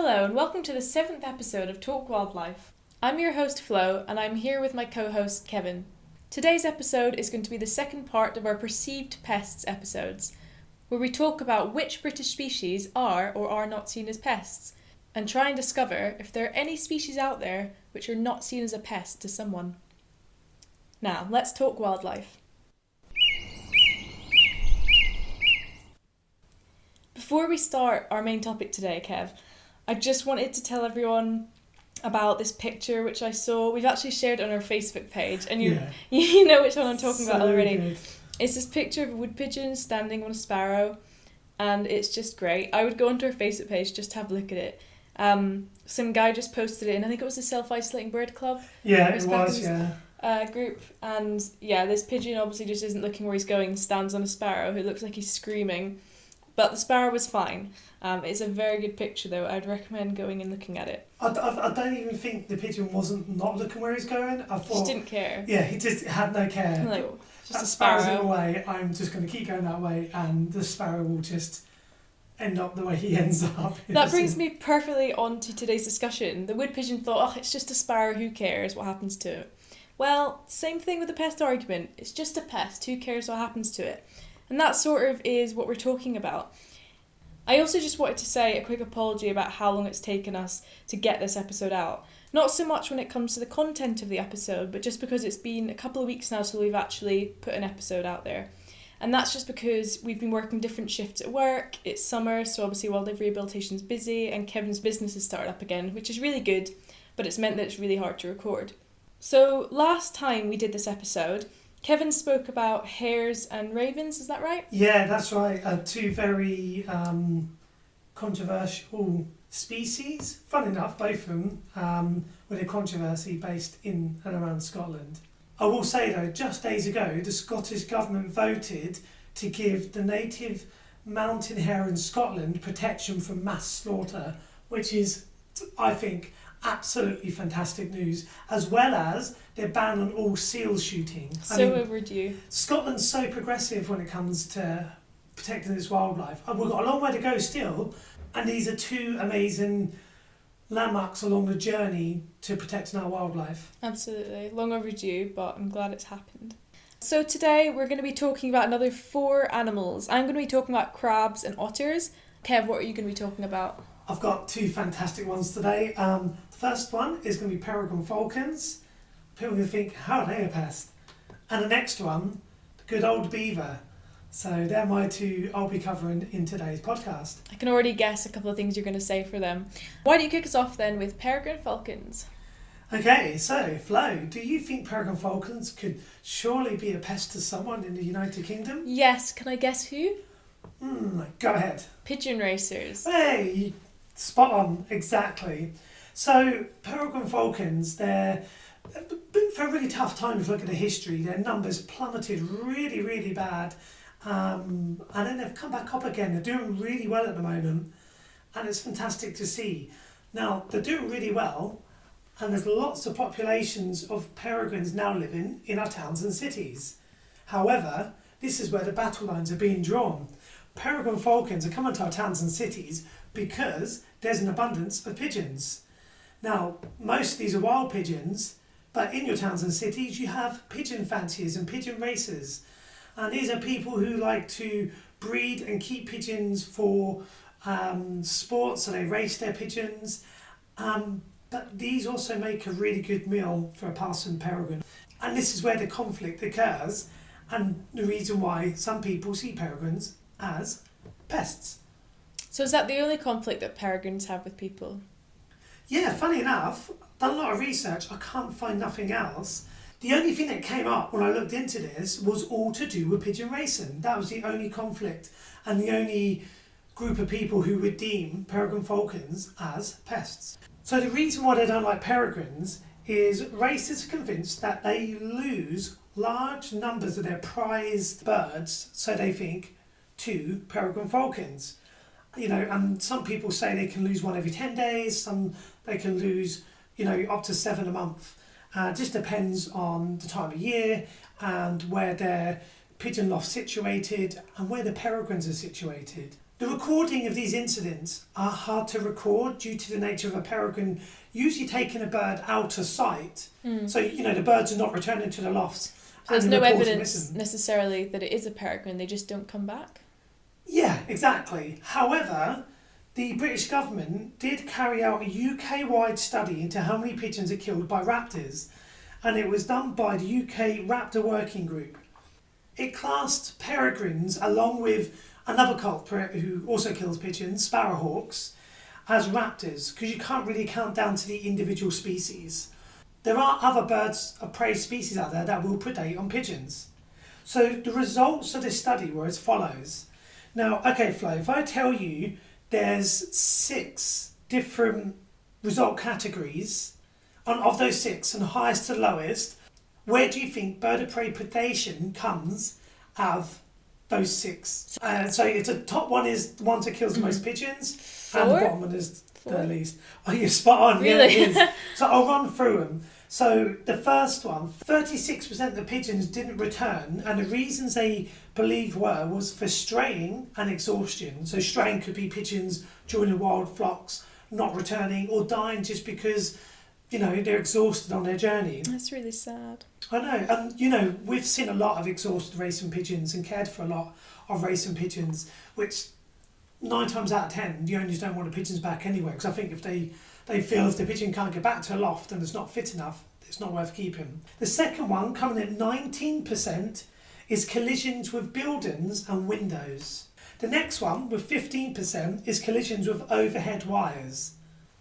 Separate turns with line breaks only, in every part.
Hello and welcome to the 7th episode of Talk Wildlife. I'm your host Flo and I'm here with my co-host Kevin. Today's episode is going to be the second part of our Perceived Pests episodes, where we talk about which British species are or are not seen as pests, and try and discover if there are any species out there which are not seen as a pest to someone. Now, let's talk wildlife. Before we start our main topic today, Kev, I just wanted to tell everyone about this picture which I saw. We've actually shared it on our Facebook page, and you know which one I'm talking about already. Good. It's this picture of a wood pigeon standing on a sparrow, and it's just great. I would go onto our Facebook page just to have a look at it. Some guy just posted it, and I think it was the Self-Isolating Bird Club.
Yeah, it was,
group, and this pigeon obviously just isn't looking where he's going, stands on a sparrow who looks like he's screaming, but the sparrow was fine. It's a very good picture though. I'd recommend going and looking at it.
I don't even think the pigeon wasn't not looking where he's going. I thought
just didn't care.
Yeah, he just had no care.
Like, just
that
a sparrow.
Sparrow's in the way, I'm just going to keep going that way, and the sparrow will just end up the way he ends up.
That brings me perfectly on to today's discussion. The wood pigeon thought, it's just a sparrow, who cares what happens to it? Well, same thing with the pest argument. It's just a pest, who cares what happens to it? And that sort of is what we're talking about. I also just wanted to say a quick apology about how long it's taken us to get this episode out. Not so much when it comes to the content of the episode, but just because it's been a couple of weeks now till we've actually put an episode out there. And that's just because we've been working different shifts at work, it's summer, so obviously wildlife rehabilitation's busy, and Kevin's business has started up again, which is really good, but it's meant that it's really hard to record. So last time we did this episode, Kevin spoke about hares and ravens, is that right?
Yeah, that's right. Two very controversial species. Fun enough, both of them with a controversy based in and around Scotland. I will say though, just days ago, the Scottish government voted to give the native mountain hare in Scotland protection from mass slaughter, which is, I think, absolutely fantastic news, as well as their ban on all seal shooting.
Overdue.
Scotland's so progressive when it comes to protecting its wildlife. And we've got a long way to go still, and these are two amazing landmarks along the journey to protecting our wildlife.
Absolutely. Long overdue, but I'm glad it's happened. So today we're going to be talking about another 4 animals. I'm going to be talking about crabs and otters. Kev, what are you going to be talking about?
I've got 2 fantastic ones today. The first one is going to be peregrine falcons. People will think, how are they a pest? And the next one, the good old beaver. So they're my 2 I'll be covering in today's podcast.
I can already guess a couple of things you're going to say for them. Why don't you kick us off then with peregrine falcons?
Okay, so Flo, do you think peregrine falcons could surely be a pest to someone in the United Kingdom?
Yes, can I guess who?
Go ahead.
Pigeon racers.
Hey, spot on, exactly. So peregrine falcons, they've been for a really tough time if you look at the history. Their numbers plummeted really, really bad. And then they've come back up again. They're doing really well at the moment. And it's fantastic to see. Now, they're doing really well. And there's lots of populations of peregrines now living in our towns and cities. However, this is where the battle lines are being drawn. Peregrine falcons are coming to our towns and cities because there's an abundance of pigeons. Now, most of these are wild pigeons, but in your towns and cities you have pigeon fanciers and pigeon racers. And these are people who like to breed and keep pigeons for sports, so they race their pigeons. But these also make a really good meal for a passing peregrine. And this is where the conflict occurs, and the reason why some people see peregrines as pests.
So is that the only conflict that peregrines have with people?
Yeah, funny enough, I've done a lot of research, I can't find nothing else. The only thing that came up when I looked into this was all to do with pigeon racing. That was the only conflict and the only group of people who would deem peregrine falcons as pests. So the reason why they don't like peregrines is racers are convinced that they lose large numbers of their prized birds, so they think, to peregrine falcons. And some people say they can lose one every 10 days, some they can lose, up to 7 a month. Just depends on the time of year and where their pigeon loft's situated and where the peregrines are situated. The recording of these incidents are hard to record due to the nature of a peregrine usually taking a bird out of sight. So, the birds are not returning to the lofts.
So there's no evidence necessarily that it is a peregrine, they just don't come back?
Yeah, exactly. However, the British government did carry out a UK-wide study into how many pigeons are killed by raptors, and it was done by the UK Raptor Working Group. It classed peregrines along with another culprit who also kills pigeons, sparrowhawks, as raptors, because you can't really count down to the individual species. There are other birds of prey species out there that will predate on pigeons. So the results of this study were as follows. Now, okay, Flo, if I tell you there's 6 different result categories, and of those 6, and highest to lowest, where do you think bird of prey predation comes out of those 6? So it's the top one is the one that kills the most pigeons,
4?
and the bottom one is the least. Oh, you're spot on.
Really?
Yeah, it is. So I'll run through them. So the first one, 36% of the pigeons didn't return, and the reasons they believed was for straying and exhaustion. So straying could be pigeons joining wild flocks, not returning, or dying just because, they're exhausted on their journey.
That's really sad.
I know, and we've seen a lot of exhausted racing pigeons and cared for a lot of racing pigeons, which 9 times out of 10, the owners don't want the pigeons back anyway, because I think if they feel if the pigeon can't get back to a loft and it's not fit enough, it's not worth keeping. The second one, coming at 19%, is collisions with buildings and windows. The next one, with 15%, is collisions with overhead wires.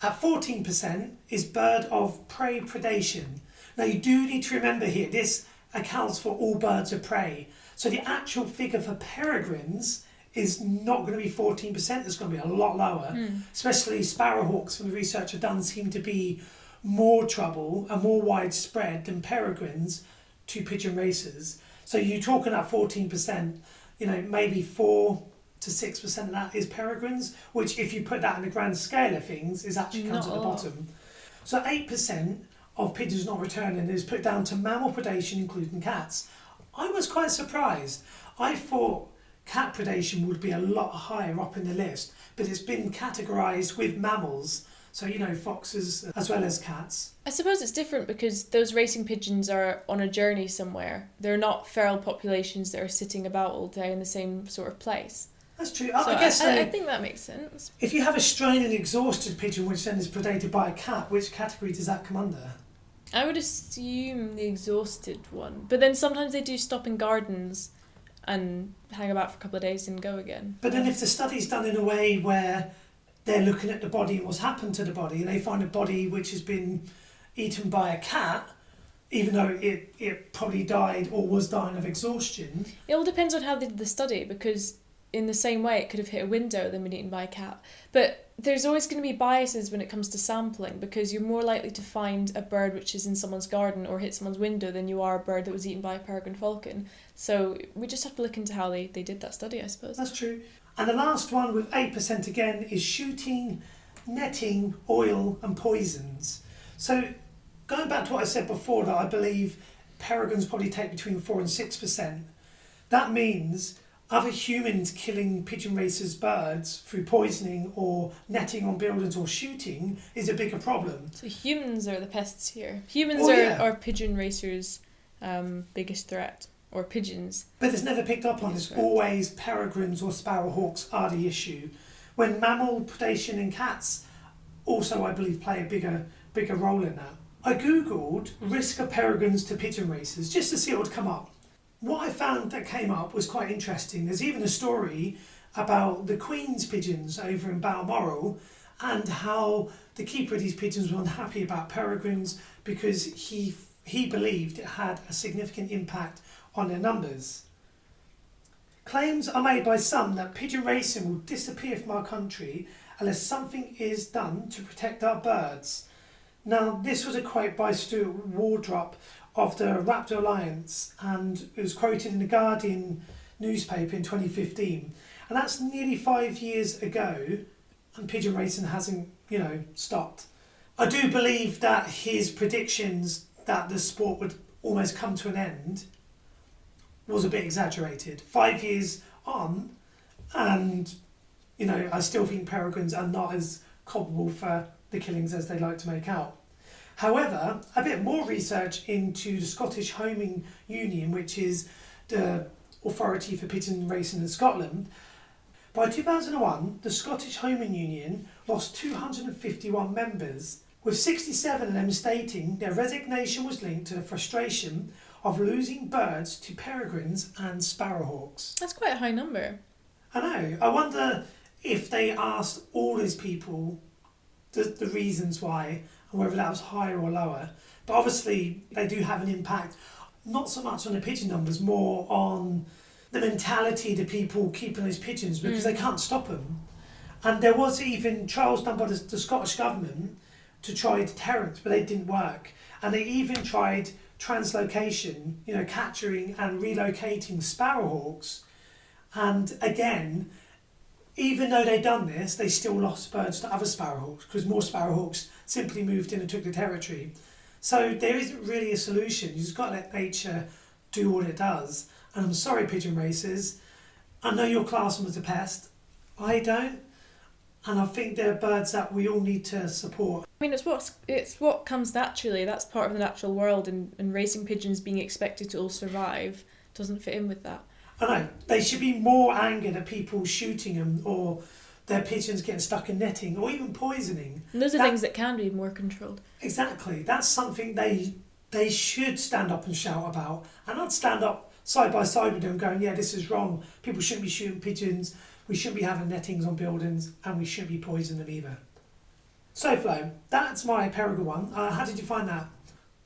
At 14% is bird of prey predation. Now you do need to remember here, this accounts for all birds of prey. So the actual figure for peregrines is not going to be 14%, it's going to be a lot lower. Especially sparrowhawks, from the research I've done, seem to be more trouble and more widespread than peregrines to pigeon racers. So you're talking at 14%, maybe 4 to 6% of that is peregrines, which if you put that in the grand scale of things, is actually comes at the bottom. So 8% of pigeons not returning is put down to mammal predation, including cats. I was quite surprised. I thought cat predation would be a lot higher up in the list, but it's been categorised with mammals, so foxes as well as cats.
I suppose it's different because those racing pigeons are on a journey somewhere. They're not feral populations that are sitting about all day in the same sort of place.
That's true.
So
I guess
I think that makes sense.
If you have a strained and exhausted pigeon which then is predated by a cat, which category does that come under?
I would assume the exhausted one, but then sometimes they do stop in gardens and hang about for a couple of days and go again.
But then if the study's done in a way where they're looking at the body and what's happened to the body, and they find a body which has been eaten by a cat, even though it probably died or was dying of exhaustion.
It all depends on how they did the study, because in the same way it could have hit a window then been eaten by a cat. But there's always going to be biases when it comes to sampling, because you're more likely to find a bird which is in someone's garden or hit someone's window than you are a bird that was eaten by a peregrine falcon. So we just have to look into how they did that study, I suppose.
That's true. And the last one with 8% again is shooting, netting, oil and poisons. So going back to what I said before, that I believe peregrines probably take between 4 and 6%. That means other humans killing pigeon racers' birds through poisoning or netting on buildings or shooting is a bigger problem.
So humans are the pests here. Humans are pigeon racers' biggest threat, or pigeons.
But it's never picked up on. It's always peregrines or sparrowhawks are the issue. When mammal predation in cats also, I believe, play a bigger role in that. I googled risk of peregrines to pigeon racers just to see what would come up. What I found that came up was quite interesting. There's even a story about the Queen's pigeons over in Balmoral and how the keeper of these pigeons was unhappy about peregrines because he believed it had a significant impact on their numbers. Claims are made by some that pigeon racing will disappear from our country unless something is done to protect our birds. Now, this was a quote by Stuart Wardrop of the Raptor Alliance, and it was quoted in the Guardian newspaper in 2015. And that's nearly 5 years ago, and pigeon racing hasn't, stopped. I do believe that his predictions that the sport would almost come to an end was a bit exaggerated. 5 years on, and I still think peregrines are not as culpable for the killings as they like to make out. However, a bit more research into the Scottish Homing Union, which is the authority for pigeon racing in Scotland. By 2001, the Scottish Homing Union lost 251 members, with 67 of them stating their resignation was linked to the frustration of losing birds to peregrines and sparrowhawks.
That's quite a high number.
I know. I wonder if they asked all these people the reasons why and whether that was higher or lower. But obviously they do have an impact, not so much on the pigeon numbers, more on the mentality of the people keeping those pigeons, because they can't stop them. And there was even trials done by the Scottish government to try deterrence, but they didn't work. And they even tried translocation, capturing and relocating sparrowhawks. And again, even though they'd done this, they still lost birds to other sparrowhawks because more sparrowhawks simply moved in and took the territory. So there isn't really a solution. You've just got to let nature do what it does. And I'm sorry, pigeon racers, I know you're classing them as a pest. I don't. And I think they're birds that we all need to support.
I mean, it's what comes naturally. That's part of the natural world, and raising pigeons being expected to all survive doesn't fit in with that.
I know. They should be more angered at people shooting them or their pigeons getting stuck in netting or even poisoning.
And those are things that can be more controlled.
Exactly. That's something they should stand up and shout about. And I'd stand up side by side with them going, yeah, this is wrong. People shouldn't be shooting pigeons. We shouldn't be having nettings on buildings, and we shouldn't be poisoning them either. So, Flo, that's my peregrine one. How did you find that?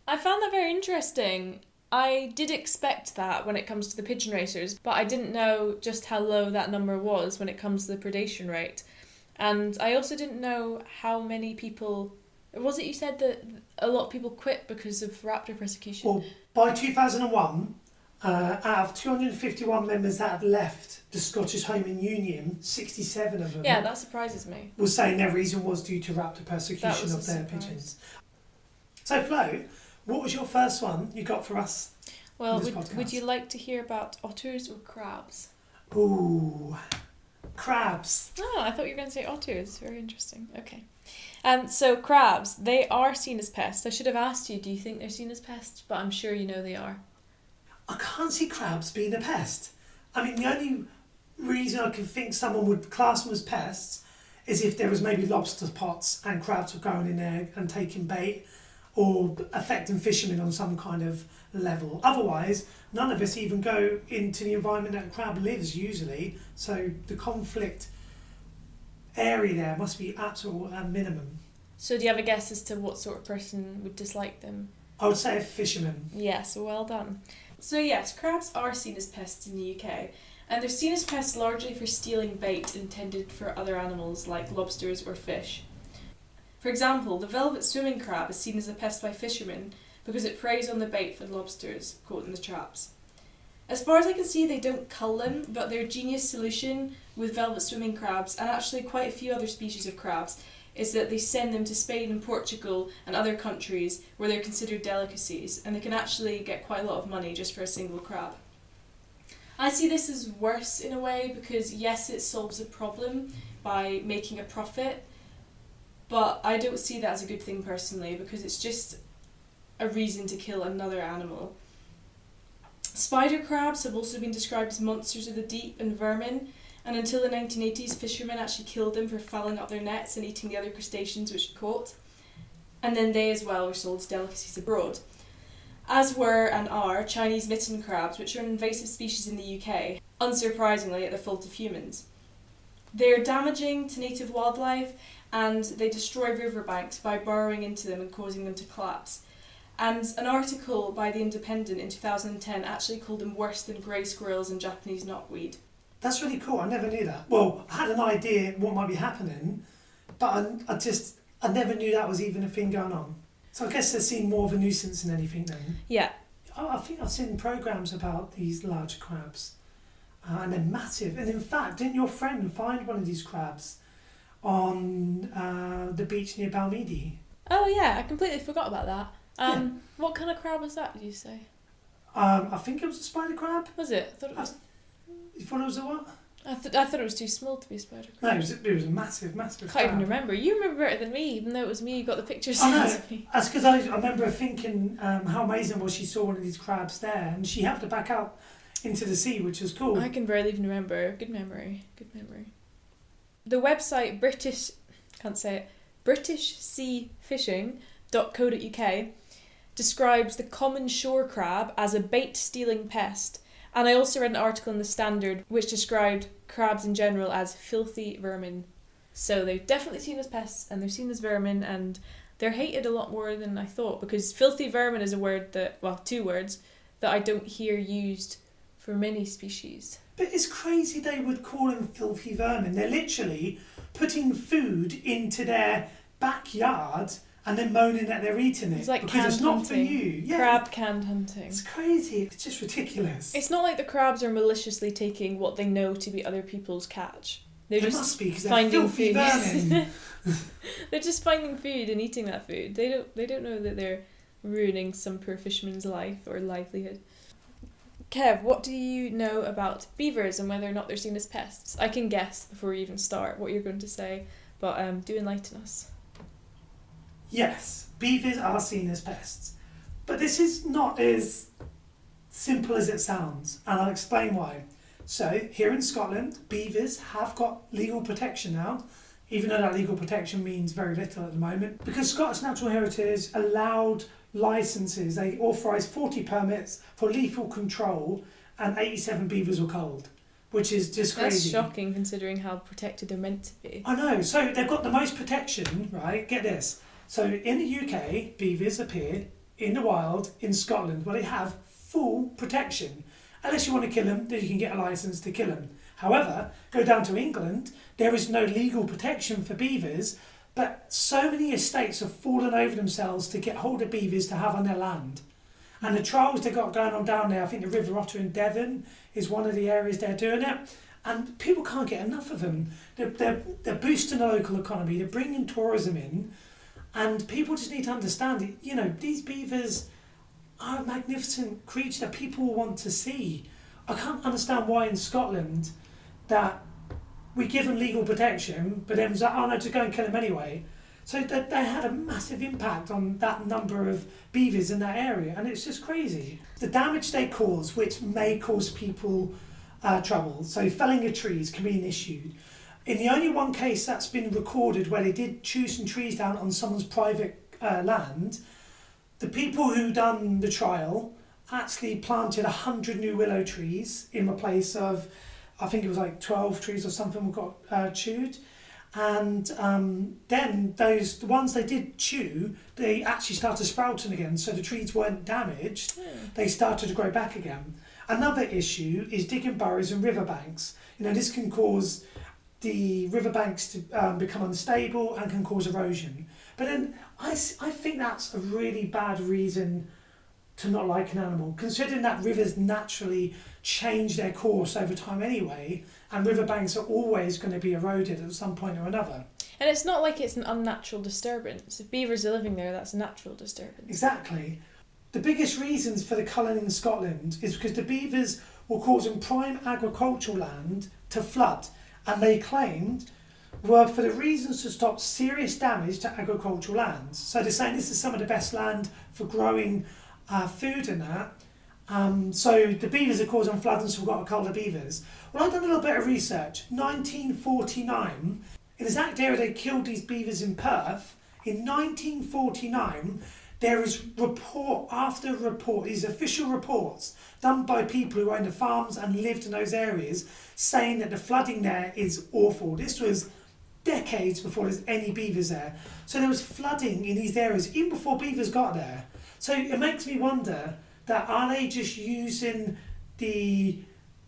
I found that very interesting. I did expect that when it comes to the pigeon racers, but I didn't know just how low that number was when it comes to the predation rate. And I also didn't know how many people... Was it you said that a lot of people quit because of raptor persecution?
Well, by 2001, out of 251 members that had left the Scottish Homing Union, 67 of them...
Yeah, that surprises me.
...was saying their reason was due to raptor persecution of their pigeons. So, Flo, what was your first one you got for us?
Well, would you like to hear about otters or crabs?
Ooh, crabs.
Oh, I thought you were going to say otters. Very interesting. Okay. So crabs, they are seen as pests. I should have asked you, do you think they're seen as pests? But I'm sure you know they are.
I can't see crabs being a pest. I mean, the only reason I can think someone would class them as pests is if there was maybe lobster pots and crabs were going in there and taking bait or affecting fishermen on some kind of level. Otherwise, none of us even go into the environment that a crab lives usually, so the conflict area there must be absolute at minimum.
So do you have a guess as to what sort of person would dislike them?
I would say a fisherman.
Yes, well done. So yes, crabs are seen as pests in the UK, and they're seen as pests largely for stealing bait intended for other animals like lobsters or fish. For example, the velvet swimming crab is seen as a pest by fishermen because it preys on the bait for the lobsters caught in the traps. As far as I can see, they don't cull them, but their genius solution with velvet swimming crabs, and actually quite a few other species of crabs, is that they send them to Spain and Portugal and other countries where they're considered delicacies, and they can actually get quite a lot of money just for a single crab. I see this as worse in a way because yes, it solves a problem by making a profit, but I don't see that as a good thing personally because it's just a reason to kill another animal. Spider crabs have also been described as monsters of the deep and vermin, and until the 1980s fishermen actually killed them for fouling up their nets and eating the other crustaceans which it caught, and then they as well were sold as delicacies abroad. As were and are Chinese mitten crabs, which are an invasive species in the UK, unsurprisingly at the fault of humans. They are damaging to native wildlife and they destroy riverbanks by burrowing into them and causing them to collapse. And an article by The Independent in 2010 actually called them worse than grey squirrels and Japanese knotweed.
That's really cool. I never knew that. Well, I had an idea what might be happening, but I never knew that was even a thing going on. So I guess they're seen more of a nuisance than anything then.
Yeah.
I think I've seen programmes about these large crabs, and they're massive. And in fact, didn't your friend find one of these crabs on the beach near Balmedy?
Oh yeah, I completely forgot about that.
Yeah.
What kind of crab was that, did you say?
I think it was a spider crab.
Was it? I thought it was...
You thought it was a what?
I thought it was too small to be a spider
No,
crab.
it was a massive, massive
I can't even
crab.
remember. You remember better than me, even though it was me who got the pictures.
I know.
Of me.
That's because I remember thinking how amazing it was she saw one of these crabs there, and she had to back out into the sea, which was cool.
I can barely even remember. Good memory. Good memory. The website BritishSeaFishing.co.uk describes the common shore crab as a bait-stealing pest. And I also read an article in The Standard which described crabs in general as filthy vermin. So they're definitely seen as pests and they're seen as vermin, and they're hated a lot more than I thought, because filthy vermin is a word that, well, two words, that I don't hear used for many species.
But it's crazy they would call them filthy vermin. They're literally putting food into their backyard and then moaning that they're eating it.
It's like
because
canned
it's not
hunting.
for you. Yeah.
Crab canned hunting.
It's crazy. It's just ridiculous.
It's not like the crabs are maliciously taking what they know to be other people's catch. They're
It
just
must be because they're
finding
filthy
food.
vermin.
They're just finding food and eating that food. They don't know that they're ruining some poor fisherman's life or livelihood. Kev, what do you know about beavers and whether or not they're seen as pests? I can guess before we even start what you're going to say, but do enlighten us.
Yes, beavers are seen as pests. But this is not as simple as it sounds, and I'll explain why. So, here in Scotland, beavers have got legal protection now, even though that legal protection means very little at the moment, because Scottish Natural Heritage allowed licences. They authorised 40 permits for lethal control, and 87 beavers were culled, which is just crazy.
That's shocking considering how protected they're meant to be.
I know, so they've got the most protection, right? Get this. So in the UK, beavers appear in the wild in Scotland where they have full protection. Unless you want to kill them, then you can get a licence to kill them. However, go down to England, there is no legal protection for beavers, but so many estates have fallen over themselves to get hold of beavers to have on their land. And the trials they've got going on down there, I think the River Otter in Devon is one of the areas they're doing it, and people can't get enough of them. They're boosting the local economy, they're bringing tourism in, and people just need to understand it. You know, these beavers are a magnificent creature that people want to see. I can't understand why in Scotland that we give them legal protection, but then it's like, oh no, just go and kill them anyway. So they had a massive impact on that number of beavers in that area, and it's just crazy. The damage they cause, which may cause people trouble, so felling of trees can be an issue. In the only one case that's been recorded where they did chew some trees down on someone's private land, the people who done the trial actually planted 100 new willow trees in the place of, I think it was like 12 trees or something got chewed. And then the ones they did chew, they actually started sprouting again, so the trees weren't damaged, they started to grow back again. Another issue is digging burrows in riverbanks. You know, this can cause the riverbanks to become unstable and can cause erosion. But then I think that's a really bad reason to not like an animal, considering that rivers naturally change their course over time anyway, and riverbanks are always going to be eroded at some point or another.
And it's not like it's an unnatural disturbance. If beavers are living there, that's a natural disturbance.
Exactly. The biggest reasons for the culling in Scotland is because the beavers were causing prime agricultural land to flood, and they claimed were for the reasons to stop serious damage to agricultural lands. So they're saying this is some of the best land for growing food and that. So the beavers are causing flooding, so we've got to cull the beavers. Well, I've done a little bit of research. 1949, in the exact area they killed these beavers in Perth, in 1949, there is report after report, these official reports done by people who own the farms and lived in those areas, saying that the flooding there is awful. This was decades before there's any beavers there. So there was flooding in these areas even before beavers got there. So it makes me wonder that are they just using the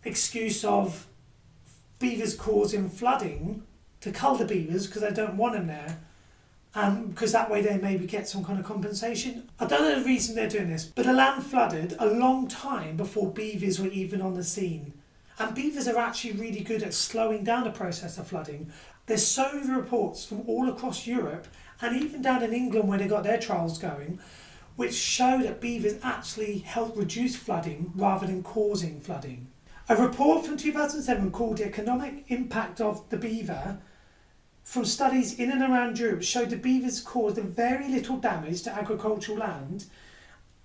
excuse of beavers causing flooding to cull the beavers because they don't want them there, because that way they maybe get some kind of compensation. I don't know the reason they're doing this, but the land flooded a long time before beavers were even on the scene. And beavers are actually really good at slowing down the process of flooding. There's so many reports from all across Europe, and even down in England where they got their trials going, which show that beavers actually help reduce flooding rather than causing flooding. A report from 2007 called The Economic Impact of the Beaver from studies in and around Europe showed the beavers caused very little damage to agricultural land,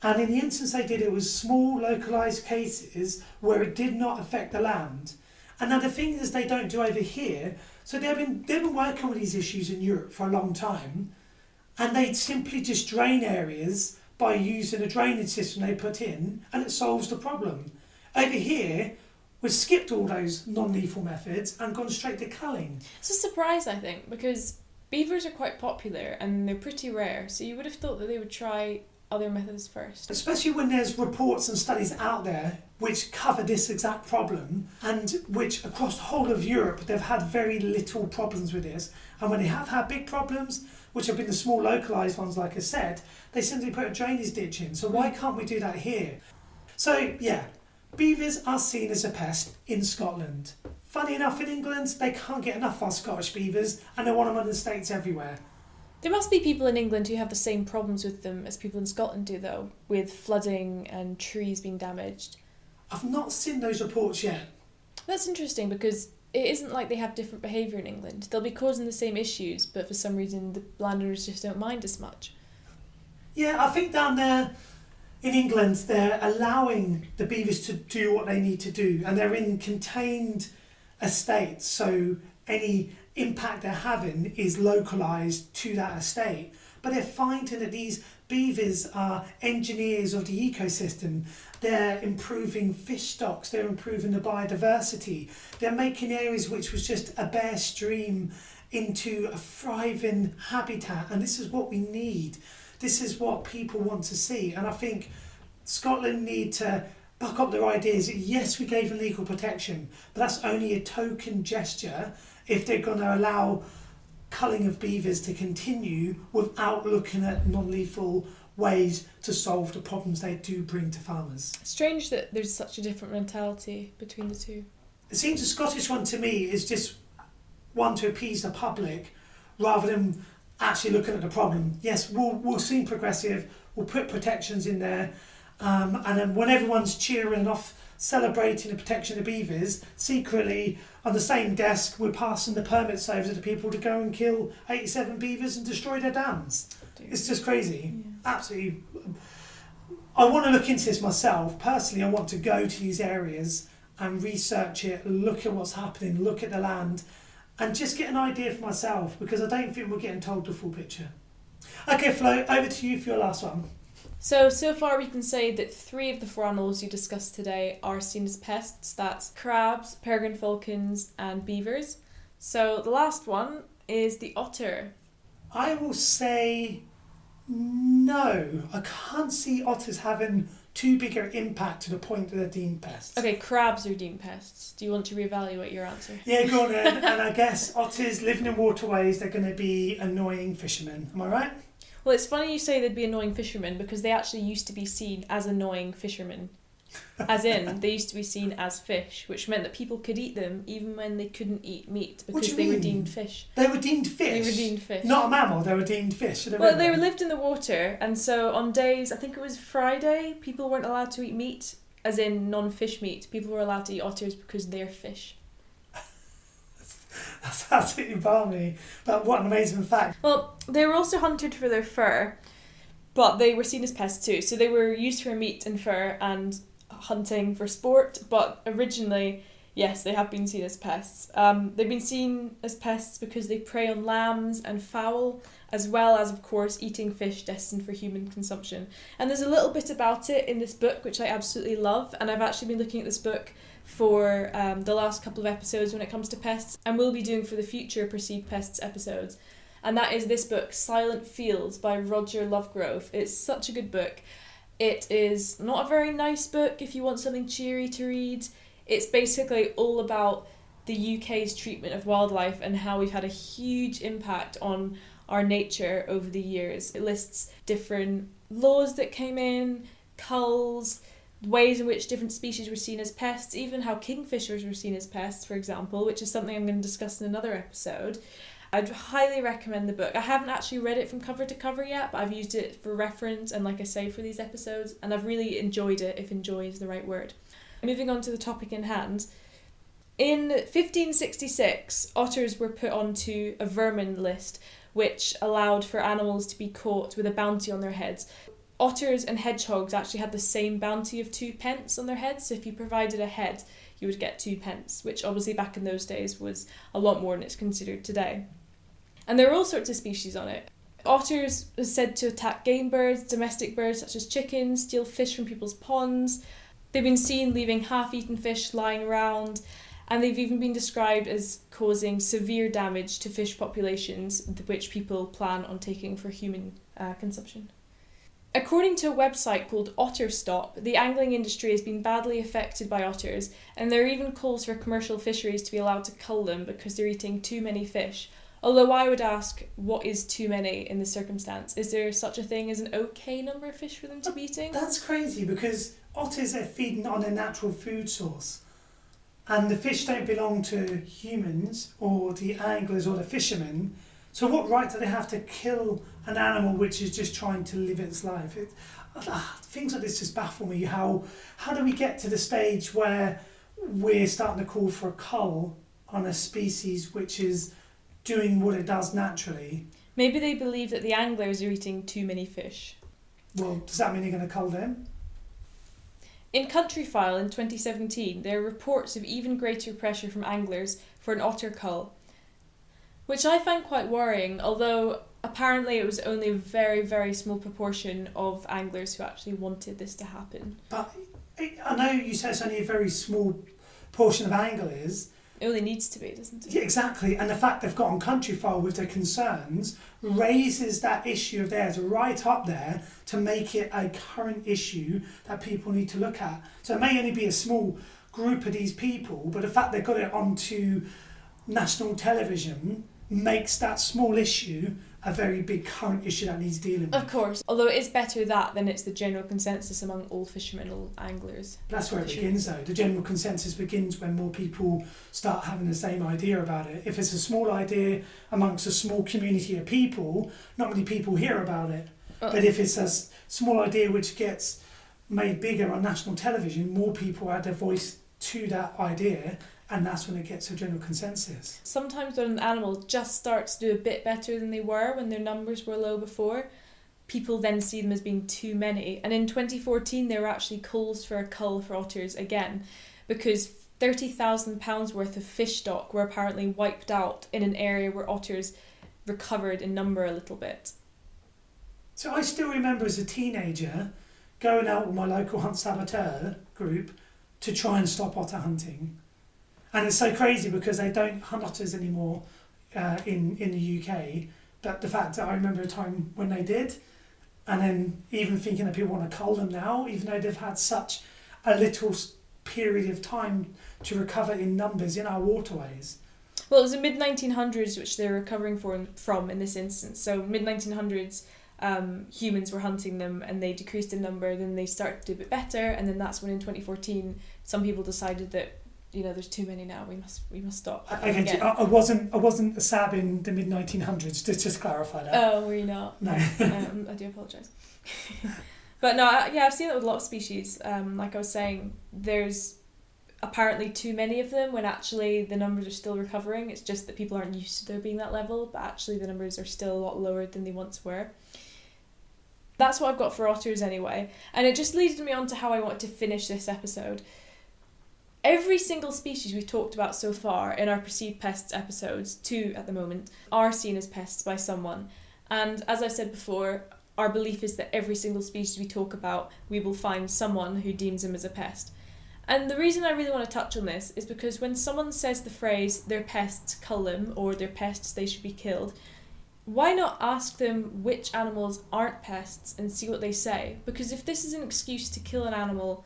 and in the instance they did, it was small localised cases where it did not affect the land. And now the thing is they don't do over here, so they've been working with these issues in Europe for a long time, and they simply just drain areas by using a drainage system they put in, and it solves the problem. Over here, we've skipped all those non-lethal methods and gone straight to culling.
It's a surprise, I think, because beavers are quite popular and they're pretty rare, so you would have thought that they would try other methods first.
Especially when there's reports and studies out there which cover this exact problem, and which across the whole of Europe they've had very little problems with this. And when they have had big problems, which have been the small localised ones like I said, they simply put a drainage ditch in. So why can't we do that here? So yeah, beavers are seen as a pest in Scotland. Funny enough, in England, they can't get enough of our Scottish beavers, and they want them in the States everywhere.
There must be people in England who have the same problems with them as people in Scotland do, though, with flooding and trees being damaged.
I've not seen those reports yet.
That's interesting, because it isn't like they have different behaviour in England. They'll be causing the same issues, but for some reason the landowners just don't mind as much.
Yeah, I think down there in England, they're allowing the beavers to do what they need to do, and they're in contained estates, so any impact they're having is localised to that estate. But they're finding that these beavers are engineers of the ecosystem. They're improving fish stocks, they're improving the biodiversity, they're making areas which was just a bare stream into a thriving habitat, and this is what we need. This is what people want to see, and I think Scotland need to buck up their ideas. Yes, we gave them legal protection, but that's only a token gesture if they're going to allow culling of beavers to continue without looking at non-lethal ways to solve the problems they do bring to farmers.
Strange that there's such a different mentality between the two.
It seems the Scottish one to me is just one to appease the public rather than actually looking at the problem. Yes, we'll seem progressive, we'll put protections in there, and then when everyone's cheering off, celebrating the protection of beavers, secretly on the same desk we're passing the permits over to the people to go and kill 87 beavers and destroy their dams. It's just crazy. Yeah. Absolutely. I want to look into this myself. Personally, I want to go to these areas and research it, look at what's happening, look at the land, and just get an idea for myself, because I don't think we're getting told the full picture. Okay, Flo, over to you for your last one.
So far we can say that 3 of the 4 animals you discussed today are seen as pests. That's crabs, peregrine falcons and beavers. So the last one is the otter.
I will say no. I can't see otters having too big an impact to the point that they're deemed pests.
Okay, crabs are deemed pests. Do you want to reevaluate your answer?
Yeah, go on then. And I guess otters living in waterways, they're going to be annoying fishermen. Am I right?
Well, it's funny you say they'd be annoying fishermen, because they actually used to be seen as annoying fishermen. As in, they used to be seen as fish, which meant that people could eat them even when they couldn't eat meat, because they were deemed fish.
They were deemed fish?
They were deemed fish.
Not a mammal, they were deemed fish.
Well, they lived in the water, and so on days, I think it was Friday, people weren't allowed to eat meat, as in non-fish meat. People were allowed to eat otters because they're fish.
That's absolutely balmy, but what an amazing fact.
Well, they were also hunted for their fur, but they were seen as pests too. So they were used for meat and fur and hunting for sport, but originally, yes, they have been seen as pests. They've been seen as pests because they prey on lambs and fowl, as well as, of course, eating fish destined for human consumption. And there's a little bit about it in this book, which I absolutely love, and I've actually been looking at this book for the last couple of episodes when it comes to pests, and will be doing for the future Perceived Pests episodes. And that is this book, Silent Fields by Roger Lovegrove. It's such a good book. It is not a very nice book if you want something cheery to read. It's basically all about the UK's treatment of wildlife and how we've had a huge impact on our nature over the years. It lists different laws that came in, culls, ways in which different species were seen as pests, even how kingfishers were seen as pests, for example, which is something I'm going to discuss in another episode. I'd highly recommend the book. I haven't actually read it from cover to cover yet, but I've used it for reference and, like I say, for these episodes, and I've really enjoyed it, if enjoy is the right word. Moving on to the topic in hand. In 1566, otters were put onto a vermin list, which allowed for animals to be caught with a bounty on their heads. Otters and hedgehogs actually had the same bounty of 2 pence on their heads, so if you provided a head, you would get 2 pence, which obviously back in those days was a lot more than it's considered today. And there are all sorts of species on it. Otters are said to attack game birds, domestic birds such as chickens, steal fish from people's ponds. They've been seen leaving half-eaten fish lying around, and they've even been described as causing severe damage to fish populations, which people plan on taking for human consumption. According to a website called Otter Stop, the angling industry has been badly affected by otters, and there are even calls for commercial fisheries to be allowed to cull them because they're eating too many fish. Although I would ask, what is too many in this circumstance? Is there such a thing as an okay number of fish for them to be eating?
That's crazy, because otters are feeding on a natural food source. And the fish don't belong to humans or the anglers or the fishermen. So what right do they have to kill an animal which is just trying to live its life? Things like this just baffle me. How do we get to the stage where we're starting to call for a cull on a species which is doing what it does naturally?
Maybe they believe that the anglers are eating too many fish.
Well, does that mean you're going to cull them?
In Countryfile in 2017, there are reports of even greater pressure from anglers for an otter cull, which I find quite worrying, although apparently it was only a very, very small proportion of anglers who actually wanted this to happen.
But I know you say it's only a very small portion of anglers.
It only needs to be, doesn't it?
Yeah, exactly. And the fact they've got on Countryfile with their concerns raises that issue of theirs right up there to make it a current issue that people need to look at. So it may only be a small group of these people, but the fact they've got it onto national television makes that small issue a very big current issue that needs dealing with.
Of course, although it is better that than it's the general consensus among all fishermen, all anglers.
That's where it begins though. The general consensus begins when more people start having the same idea about it. If it's a small idea amongst a small community of people, not many people hear about it. But if it's a small idea which gets made bigger on national television, more people add their voice to that idea, and that's when it gets a general consensus.
Sometimes when an animal just starts to do a bit better than they were when their numbers were low before, people then see them as being too many. And in 2014 there were actually calls for a cull for otters again, because £30,000 worth of fish stock were apparently wiped out in an area where otters recovered in number a little bit.
So I still remember as a teenager going out with my local hunt saboteur group to try and stop otter hunting. And it's so crazy because they don't hunt otters anymore in the UK. But the fact that I remember a time when they did, and then even thinking that people want to cull them now, even though they've had such a little period of time to recover in numbers in our waterways.
Well, it was the mid-1900s which they're recovering from in this instance. So mid-1900s, humans were hunting them and they decreased in number, then they started to do a bit better, and then that's when in 2014 some people decided that, you know, there's too many now, we must stop.
Okay, I wasn't a sab in the mid-1900s, just clarify that.
Oh, were you not?
No.
I do apologise. But no, I've seen it with a lot of species. Like I was saying, there's apparently too many of them when actually the numbers are still recovering. It's just that people aren't used to there being that level, but actually the numbers are still a lot lower than they once were. That's what I've got for otters anyway. And it just leads me on to how I want to finish this episode. Every single species we've talked about so far in our Perceived Pests episodes, 2 at the moment, are seen as pests by someone. And as I said before, our belief is that every single species we talk about, we will find someone who deems them as a pest. And the reason I really want to touch on this is because when someone says the phrase, they're pests, cull them, or they're pests, they should be killed, why not ask them which animals aren't pests and see what they say? Because if this is an excuse to kill an animal,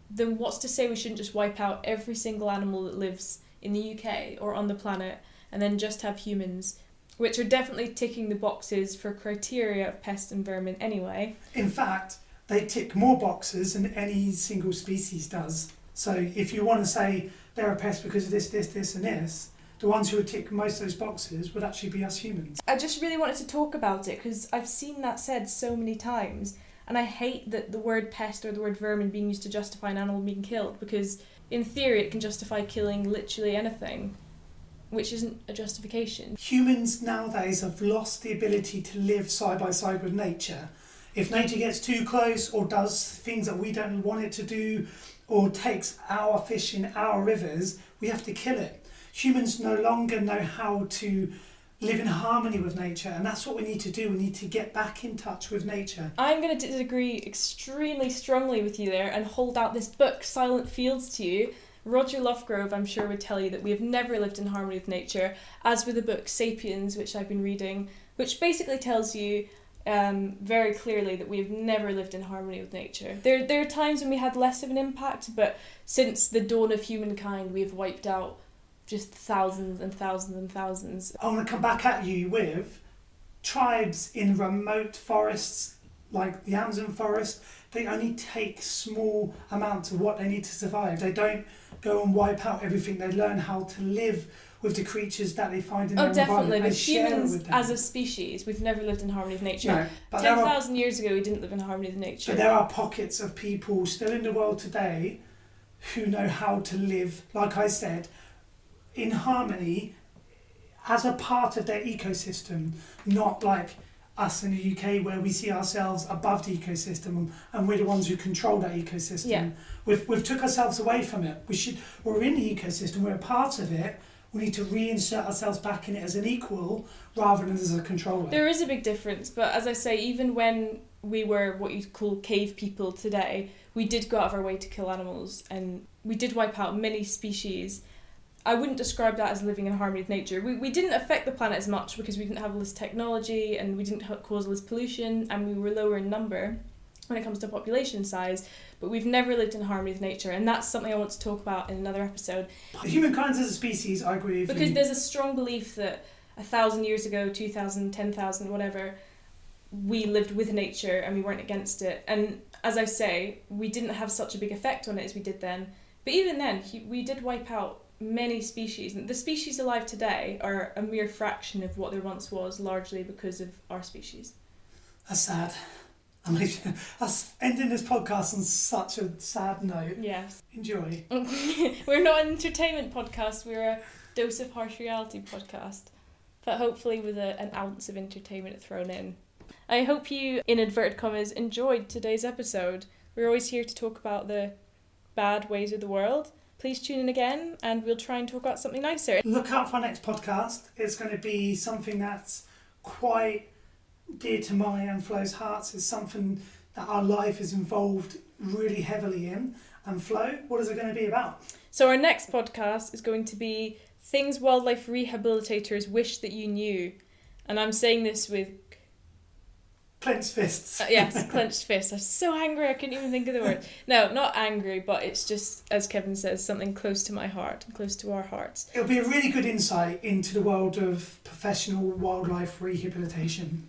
then what's to say we shouldn't just wipe out every single animal that lives in the UK or on the planet and then just have humans, which are definitely ticking the boxes for criteria of pests and vermin anyway.
In fact, they tick more boxes than any single species does. So if you want to say they're a pest because of this, and this, the ones who would tick most of those boxes would actually be us humans.
I just really wanted to talk about it because I've seen that said so many times. And I hate that the word pest or the word vermin being used to justify an animal being killed, because in theory it can justify killing literally anything, which isn't a justification.
Humans nowadays have lost the ability to live side by side with nature. If nature gets too close or does things that we don't want it to do, or takes our fish in our rivers, we have to kill it. Humans no longer know how to live in harmony with nature, and that's what we need to do. We need to get back in touch with nature.
I'm going to disagree extremely strongly with you there and hold out this book, Silent Fields, to you. Roger Lovegrove, I'm sure, would tell you that we have never lived in harmony with nature, as with the book Sapiens, which I've been reading, which basically tells you very clearly that we have never lived in harmony with nature. There are times when we had less of an impact, but since the dawn of humankind, we have wiped out just thousands and thousands and thousands.
I want to come back at you with tribes in remote forests, like the Amazon forest. They only take small amounts of what they need to survive. They don't go and wipe out everything. They learn how to live with the creatures that they find in their environment.
Definitely, but
and share it
humans
with them.
as a species, we've never lived in harmony with nature.
No, but
10,000 years ago we didn't live in harmony with nature.
But there are pockets of people still in the world today who know how to live, like I said, in harmony as a part of their ecosystem, not like us in the UK where we see ourselves above the ecosystem and we're the ones who control that ecosystem.
Yeah.
We've took ourselves away from it. We're in the ecosystem, we're a part of it. We need to reinsert ourselves back in it as an equal rather than as a controller.
There is a big difference, but as I say, even when we were what you'd call cave people today, we did go out of our way to kill animals, and we did wipe out many species. I wouldn't describe that as living in harmony with nature. We didn't affect the planet as much because we didn't have all this technology and we didn't cause all this pollution, and we were lower in number when it comes to population size, but we've never lived in harmony with nature, and that's something I want to talk about in another episode.
Humankind as a species, I agree with you.
Because there's a strong belief that 1,000 years ago, 2,000, 10,000, whatever, we lived with nature and we weren't against it. And as I say, we didn't have such a big effect on it as we did then. But even then, we did wipe out many species. And the species alive today are a mere fraction of what there once was, largely because of our species.
That's sad. Us ending this podcast on such a sad note.
Yes.
Enjoy.
We're not an entertainment podcast, we're a dose of harsh reality podcast. But hopefully with an ounce of entertainment thrown in. I hope you, in inverted commas, enjoyed today's episode. We're always here to talk about the bad ways of the world. Please tune in again and we'll try and talk about something nicer.
Look out for our next podcast. It's going to be something that's quite dear to my and Flo's hearts. It's something that our life is involved really heavily in. And Flo, what is it going to be about?
So our next podcast is going to be things wildlife rehabilitators wish that you knew. And I'm saying this with
clenched fists.
Yes, clenched fists. I'm so angry I couldn't even think of the word. No, not angry, but it's just, as Kevin says, something close to my heart and close to our hearts.
It'll be a really good insight into the world of professional wildlife rehabilitation.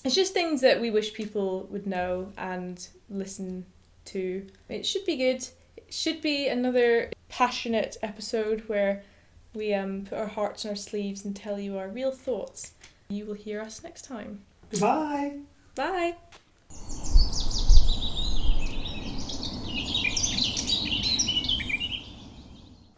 It's just things that we wish people would know and listen to. It should be good. It should be another passionate episode where we put our hearts on our sleeves and tell you our real thoughts. You will hear us next time.
Goodbye.
Bye.